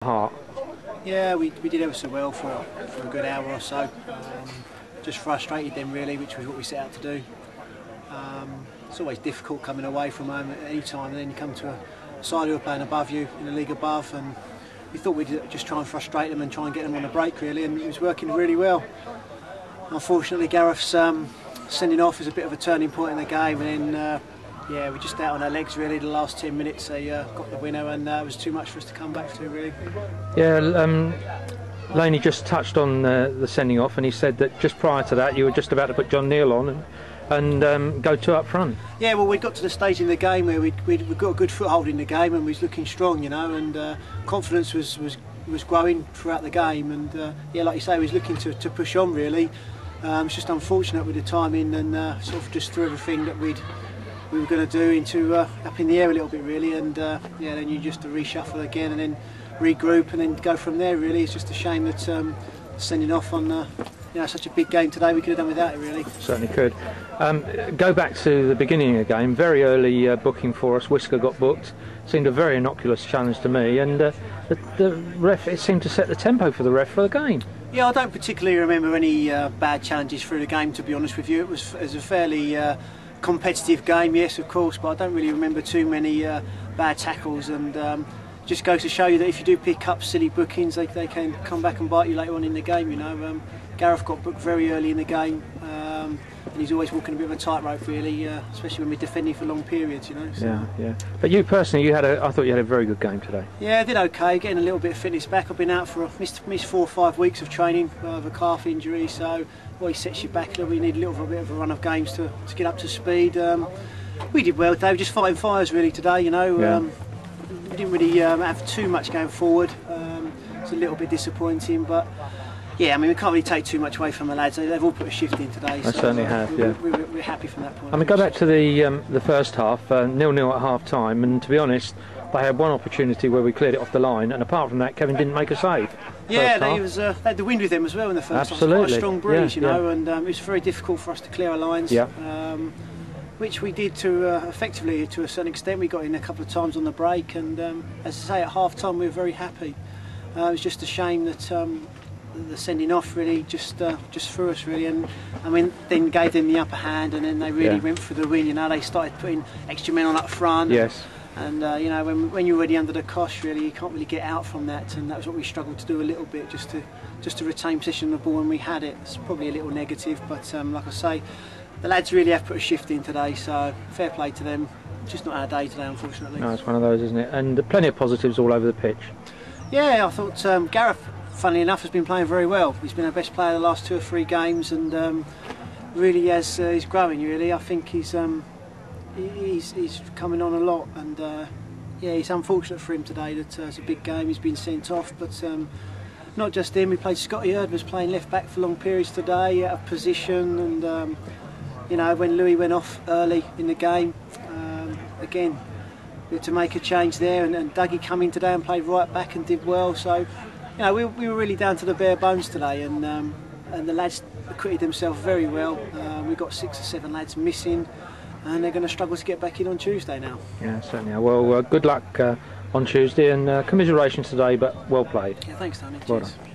Heart. Yeah, we did ever so well for a good hour or so. Just frustrated them really, which was what we set out to do. It's always difficult coming away from home at any time, and then you come to a side who are playing above you in the league above, and we thought we'd just try and frustrate them and try and get them on a break really, and it was working really well. Unfortunately, Gareth's sending off is a bit of a turning point in the game, and then yeah, we're just out on our legs really. The last 10 minutes they got the winner, and it was too much for us to come back to really. Yeah, Laney just touched on the sending off, and he said that just prior to that you were just about to put John Neal on and go two up front. Yeah, well, we got to the stage in the game where we'd got a good foothold in the game, and we was looking strong, you know, and confidence was growing throughout the game, and yeah, like you say, we was looking to push on really. It's just unfortunate with the timing, and sort of just threw everything that we were going to do into up in the air a little bit really, and yeah, then you just reshuffle again and then regroup and then go from there really. It's just a shame that sending off on you know, such a big game today. We could have done without it really. Certainly could. Go back to the beginning of the game, very early booking for us. Whisker got booked, seemed a very innocuous challenge to me, and the ref, it seemed to set the tempo for the ref for the game. Yeah, I don't particularly remember any bad challenges through the game, to be honest with you. It was a fairly competitive game, yes, of course, but I don't really remember too many bad tackles, and just goes to show you that if you do pick up silly bookings, they can come back and bite you later on in the game, you know. Gareth got booked very early in the game, and he's always walking a bit of a tightrope really, especially when we're defending for long periods, you know. So. Yeah. But you personally, I thought you had a very good game today. Yeah, I did okay, getting a little bit of fitness back. I've been out for missed 4 or 5 weeks of training with a calf injury, so always sets you back. We need a little bit of a run of games to get up to speed. We did well today, just fighting fires really today, you know. Yeah. We didn't really have too much going forward. It's a little bit disappointing, but yeah, I mean, we can't really take too much away from the lads. They've all put a shift in today. I certainly have, yeah. We're happy from that point. I mean, go back to the first half, 0-0 at half time, and to be honest, they had one opportunity where we cleared it off the line, and apart from that, Kevin didn't make a save. Yeah, they had the wind with them as well in the first half. Absolutely. Quite a strong breeze, yeah, you know, and it was very difficult for us to clear our lines. Yeah. Which we did effectively to a certain extent. We got in a couple of times on the break, and as I say, at half time we were very happy. It was just a shame that the sending off really just threw us really, and I mean then gave them the upper hand, and then they really went for the win. You know, they started putting extra men on up front. Yes. And you know, when you're already under the cosh, really, you can't really get out from that, and that was what we struggled to do a little bit, just to retain possession of the ball when we had it. It's probably a little negative, but like I say, the lads really have put a shift in today, so fair play to them. Just not our day today, unfortunately. No, it's one of those, isn't it? And plenty of positives all over the pitch. Yeah, I thought Gareth, funnily enough, has been playing very well. He's been our best player the last 2 or 3 games, and really he's growing. Really, I think he's coming on a lot, and yeah, it's unfortunate for him today that it's a big game. He's been sent off, but not just him. We played Scotty Erd was playing left back for long periods today, out of position, and you know, when Louis went off early in the game, again, we had to make a change there, and Dougie come in today and played right back and did well. So, you know, we were really down to the bare bones today, and the lads acquitted themselves very well. We got 6 or 7 lads missing, and they're going to struggle to get back in on Tuesday now. Yeah, certainly. Well, good luck on Tuesday, and commiserations today, but well played. Yeah, thanks, Tony. Well Cheers. done.